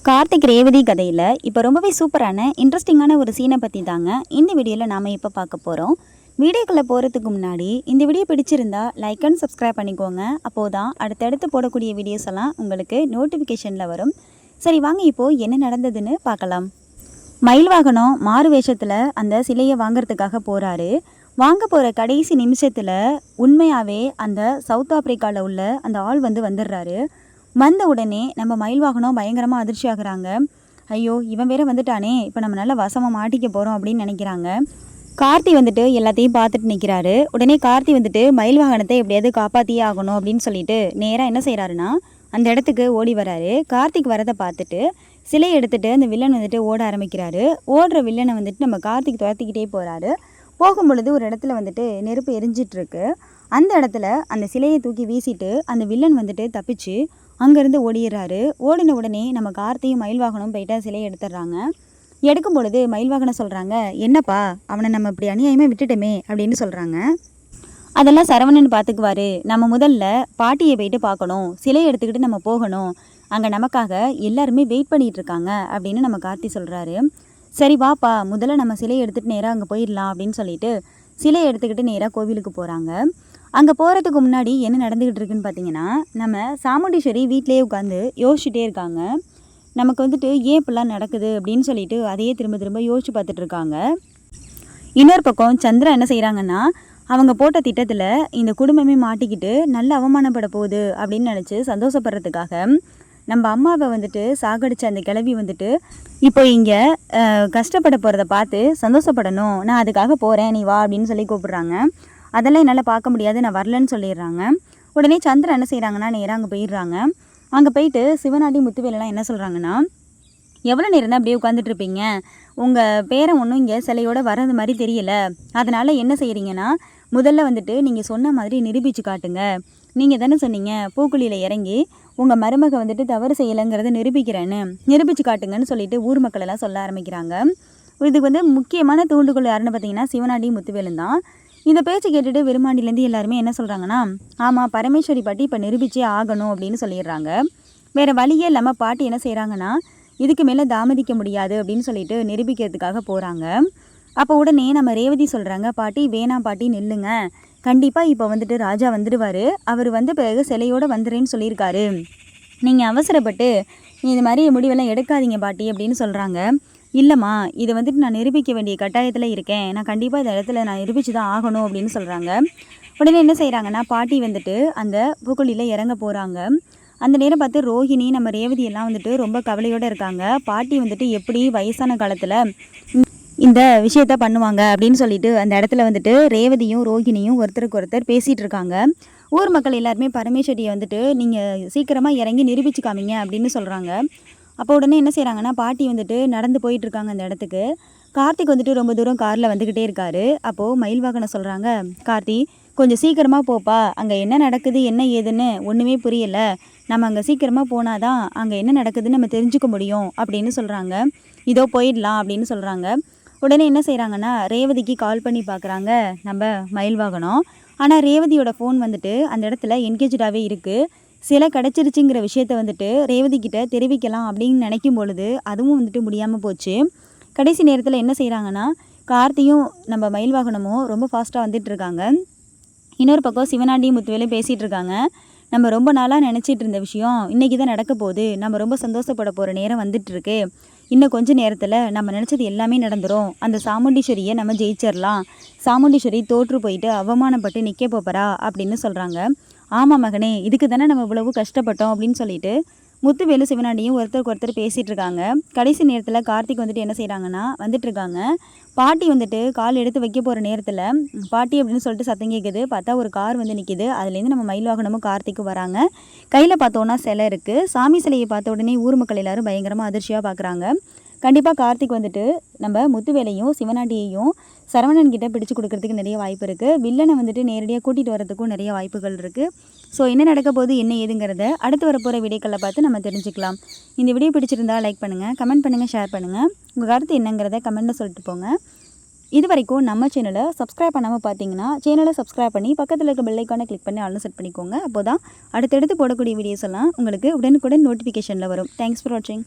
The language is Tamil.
கார்த்திக் ரேவதி கதையில் இப்போ ரொம்பவே சூப்பரான இன்ட்ரெஸ்டிங்கான ஒரு சீனை பற்றி தாங்க இந்த வீடியோவில் நாம் இப்போ பார்க்க போகிறோம். வீடியோக்குள்ளே போகிறதுக்கு முன்னாடி இந்த வீடியோ பிடிச்சிருந்தா லைக் அண்ட் சப்ஸ்கிரைப் பண்ணிக்கோங்க. அப்போது தான் அடுத்தடுத்து போடக்கூடிய வீடியோஸ் எல்லாம் உங்களுக்கு நோட்டிஃபிகேஷனில் வரும். சரி வாங்க இப்போது என்ன நடந்ததுன்னு பார்க்கலாம். மயில் வாகனம் மாறு வேஷத்தில் அந்த சிலையை வாங்கிறதுக்காக போகிறாரு. வாங்க போகிற கடைசி நிமிஷத்தில் உண்மையாகவே அந்த சவுத் ஆப்பிரிக்காவில் உள்ள அந்த ஆள் வந்துடுறாரு. வந்த உடனே நம்ம மயில் வாகனம் பயங்கரமாக அதிர்ச்சி ஆகுறாங்க. ஐயோ இவன் வேற வந்துட்டானே, இப்போ நம்ம நல்லா வசமாக மாட்டிக்க போகிறோம் அப்படின்னு நினைக்கிறாங்க. கார்த்தி எல்லாத்தையும் பார்த்துட்டு நிற்கிறாரு. உடனே கார்த்தி மயில் வாகனத்தை எப்படியாவது காப்பாற்றியே ஆகணும் அப்படின்னு சொல்லிட்டு நேராக என்ன செய்கிறாருன்னா அந்த இடத்துக்கு ஓடி வராரு. கார்த்திக் வரதை பார்த்துட்டு சிலையை எடுத்துகிட்டு அந்த வில்லன் ஓட ஆரம்பிக்கிறாரு. ஓடுற வில்லனை நம்ம கார்த்திக் துரத்திக்கிட்டே போகிறாரு. போகும் பொழுது ஒரு இடத்துல நெருப்பு எரிஞ்சிட்ருக்கு. அந்த இடத்துல அந்த சிலையை தூக்கி வீசிட்டு அந்த வில்லன் தப்பிச்சு அங்கேருந்து ஓடிடுறாரு. ஓடின உடனே நம்ம கார்த்தியும் மயில் வாகனம் போயிட்டு சிலையை எடுத்துடுறாங்க. எடுக்கும் பொழுது மயில் வாகனம் சொல்கிறாங்க, என்னப்பா அவனை நம்ம இப்படி அநியாயமாக விட்டுட்டோமே அப்படின்னு சொல்கிறாங்க. அதெல்லாம் சரவணன் பார்த்துக்குவாரு, நம்ம முதல்ல பாட்டியை போயிட்டு பார்க்கணும், சிலையை எடுத்துக்கிட்டு நம்ம போகணும், அங்கே நமக்காக எல்லாருமே வெயிட் பண்ணிகிட்டு இருக்காங்க அப்படின்னு நம்ம கார்த்தி சொல்கிறாரு. சரி வாப்பா முதல்ல நம்ம சிலையை எடுத்துகிட்டு நேராக அங்கே போயிடலாம் அப்படின்னு சொல்லிட்டு சிலையை எடுத்துக்கிட்டு நேராக கோவிலுக்கு போகிறாங்க. அங்கே போகிறதுக்கு முன்னாடி என்ன நடந்துக்கிட்டு இருக்குன்னு பார்த்தீங்கன்னா, நம்ம சாமுண்டீஸ்வரி வீட்டிலேயே உட்காந்து யோசிச்சுட்டே இருக்காங்க. நமக்கு ஏன் இப்படிலாம் நடக்குது அப்படின்னு சொல்லிட்டு அதையே திரும்ப திரும்ப யோசிச்சு பார்த்துட்டு இருக்காங்க. இன்னொரு பக்கம் சந்திரா என்ன செய்கிறாங்கன்னா, அவங்க போட்ட திட்டத்தில் இந்த குடும்பமே மாட்டிக்கிட்டு நல்ல அவமானப்பட போகுது அப்படின்னு நினச்சி சந்தோஷப்படுறதுக்காக நம்ம அம்மாவை சாகடிச்ச அந்த கிளவி இப்போ இங்கே கஷ்டப்பட போகிறத பார்த்து சந்தோஷப்படணும், நான் அதுக்காக போகிறேன், நீ வா அப்படின்னு சொல்லி கூப்பிட்றாங்க. அதெல்லாம் என்னால் பார்க்க முடியாது, நான் வரலன்னு சொல்லிடுறாங்க. உடனே சந்திரன் என்ன செய்கிறாங்கன்னா நேராக அங்கே போயிடுறாங்க. அங்கே போயிட்டு சிவனாடி முத்துவேலெலாம் என்ன சொல்கிறாங்கன்னா, எவ்வளோ நேரம் தான் அப்படியே உட்காந்துட்ருப்பீங்க, உங்கள் பேரன் ஒன்றும் இங்கே சிலையோடு வர்றது மாதிரி தெரியல, அதனால் என்ன செய்கிறீங்கன்னா முதல்ல நீங்கள் சொன்ன மாதிரி நிரூபித்து காட்டுங்க. நீங்கள் தானே சொன்னீங்க பூக்குழியில் இறங்கி உங்கள் மருமக தவறு செய்யலைங்கிறத நிரூபித்து காட்டுங்கன்னு சொல்லிட்டு ஊர் மக்கள் எல்லாம் சொல்ல ஆரம்பிக்கிறாங்க. இதுக்கு முக்கியமான தூண்டுகோள் யாருன்னு பார்த்தீங்கன்னா சிவனாடி முத்துவேலன் தான். இந்த பேச்சு கேட்டுட்டு விருமாண்டிலேருந்து எல்லாருமே என்ன சொல்கிறாங்கன்னா, ஆமாம் பரமேஸ்வரி பாட்டி இப்போ நிரூபிச்சே ஆகணும் அப்படின்னு சொல்லிடுறாங்க. வேறு வழியே இல்லாமல் பாட்டி என்ன செய்கிறாங்கன்னா, இதுக்கு மேலே தாமதிக்க முடியாது அப்படின்னு சொல்லிட்டு நிரூபிக்கிறதுக்காக போகிறாங்க. அப்போ உடனே நம்ம ரேவதி சொல்கிறாங்க, பாட்டி வேணாம் பாட்டி நில்லுங்க, கண்டிப்பாக இப்போ ராஜா வந்துடுவார், அவர் பிறகு சிலையோடு வந்துடுறேன்னு சொல்லியிருக்காரு, நீங்கள் அவசரப்பட்டு இது மாதிரி முடிவெல்லாம் எடுக்காதீங்க பாட்டி அப்படின்னு சொல்கிறாங்க. இல்லைம்மா இது நான் நிரூபிக்க வேண்டிய கட்டாயத்தில் இருக்கேன், நான் கண்டிப்பாக இந்த இடத்துல நான் நிரூபித்து தான் ஆகணும் அப்படின்னு சொல்கிறாங்க. உடனே என்ன செய்கிறாங்கன்னா பாட்டி அந்த பூக்குழியில் இறங்க போகிறாங்க. அந்த நேரம் பார்த்து ரோஹிணி நம்ம ரேவதி எல்லாம் ரொம்ப கவலையோடு இருக்காங்க. பாட்டி எப்படி வயசான காலத்தில் இந்த விஷயத்த பண்ணுவாங்க அப்படின்னு சொல்லிட்டு அந்த இடத்துல ரேவதியும் ரோஹிணியும் ஒருத்தருக்கு ஒருத்தர் பேசிகிட்டு இருக்காங்க. ஊர் மக்கள் எல்லாருமே பரமேஸ்வரியை நீங்கள் சீக்கிரமாக இறங்கி நிரூபிச்சு காமிங்க அப்படின்னு சொல்கிறாங்க. அப்போ உடனே என்ன செய்கிறாங்கன்னா பாட்டி நடந்து போயிட்டுருக்காங்க அந்த இடத்துக்கு. கார்த்திக் ரொம்ப தூரம் காரில் வந்துக்கிட்டே இருக்காரு. அப்போது மயில் வாகனம் சொல்கிறாங்க, கார்த்தி கொஞ்சம் சீக்கிரமாக போப்பா, அங்கே என்ன நடக்குது என்ன ஏதுன்னு ஒன்றுமே புரியலை, நம்ம அங்கே சீக்கிரமாக போனால் தான் அங்கே என்ன நடக்குதுன்னு நம்ம தெரிஞ்சுக்க முடியும் அப்படின்னு சொல்கிறாங்க. இதோ போயிடலாம் அப்படின்னு சொல்கிறாங்க. உடனே என்ன செய்கிறாங்கன்னா ரேவதிக்கு கால் பண்ணி பார்க்குறாங்க நம்ம மயில் வாகனம். ஆனால் ரேவதியோட ஃபோன் அந்த இடத்துல என்கேஜாகவே இருக்குது. சிலை கிடச்சிருச்சுங்கிற விஷயத்த ரேவதி கிட்ட தெரிவிக்கலாம் அப்படின்னு நினைக்கும் பொழுது அதுவும் முடியாமல் போச்சு. கடைசி நேரத்தில் என்ன செய்கிறாங்கன்னா கார்த்தியும் நம்ம மயில் வாகனமும் ரொம்ப ஃபாஸ்ட்டாக வந்துட்டுருக்காங்க. இன்னொரு பக்கம் சிவனாண்டி முத்துவேலையும் பேசிகிட்டு இருக்காங்க. நம்ம ரொம்ப நாளாக நினச்சிட்டு இருந்த விஷயம் இன்றைக்கி தான் நடக்க போகுது, நம்ம ரொம்ப சந்தோஷப்பட போகிற நேரம் வந்துட்டுருக்கு, இன்னும் கொஞ்சம் நேரத்தில் நம்ம நினச்சது எல்லாமே நடந்துடும், அந்த சாமுண்டீஸ்வரியை நம்ம ஜெயிச்சிடலாம், சாமுண்டீஸ்வரி தோற்று போயிட்டு அவமானப்பட்டு நிற்க போகிறா அப்படின்னு சொல்கிறாங்க. ஆமாம் மகனே, இதுக்கு தானே நம்ம இவ்வளவு கஷ்டப்பட்டோம் அப்படின்னு சொல்லிட்டு முத்துவேலு சிவனாண்டியும் ஒருத்தருக்கு ஒருத்தர் பேசிகிட்டு இருக்காங்க. கடைசி நேரத்தில் கார்த்திக் என்ன செய்கிறாங்கன்னா வந்துட்டுருக்காங்க. பாட்டி கால் எடுத்து வைக்க போகிற நேரத்தில் பாட்டி அப்படின்னு சொல்லிட்டு சத்தம் கேட்குது. பார்த்தா ஒரு கார் நிற்கிது. அதுலேருந்து நம்ம மயில் வாகனமும் கார்த்திக்கும் வராங்க. கையில் பார்த்தோன்னா சிலை இருக்குது. சாமி சிலையை பார்த்த உடனே ஊர் மக்கள் எல்லோரும் பயங்கரமாக அதிர்ச்சியாக பார்க்குறாங்க. கண்டிப்பாக கார்த்திக் நம்ம முத்துவேலையும் சிவனாண்டியையும் சரவணன் கிட்ட பிடிச்சு கொடுக்கறதுக்கு நிறைய வாய்ப்பு இருக்குது. வில்லனை நேரடியாக கூட்டிகிட்டு வரதுக்கும் நிறைய வாய்ப்புகள் இருக்குது. ஸோ என்ன நடக்க போகுது என்ன ஏதுங்கிறத அடுத்து வரப்போகிற வீடியோக்களில் பார்த்து நம்ம தெரிஞ்சுக்கலாம். இந்த வீடியோ பிடிச்சிருந்தா லைக் பண்ணுங்கள், கமெண்ட் பண்ணுங்கள், ஷேர் பண்ணுங்கள். உங்கள் கருத்து என்னங்கிறத கமெண்ட்டில் சொல்லிட்டு போங்க. இது வரைக்கும் நம்ம சேனலை சப்ஸ்கிரைப் பண்ணாமல் பார்த்தீங்கன்னா சேனலை சப்ஸ்கிரைப் பண்ணி பக்கத்தில் இருக்க பெல் ஐக்கானை கிளிக் பண்ணி ஆல்னு செட் பண்ணிக்கோங்க. அப்போ தான் அடுத்தடுத்து போடக்கூடிய வீடியோஸ் எல்லாம் உங்களுக்கு உடனுக்குடன் நோட்டிஃபிகேஷனில் வரும். தேங்க்ஸ் ஃபார் வாட்சிங்.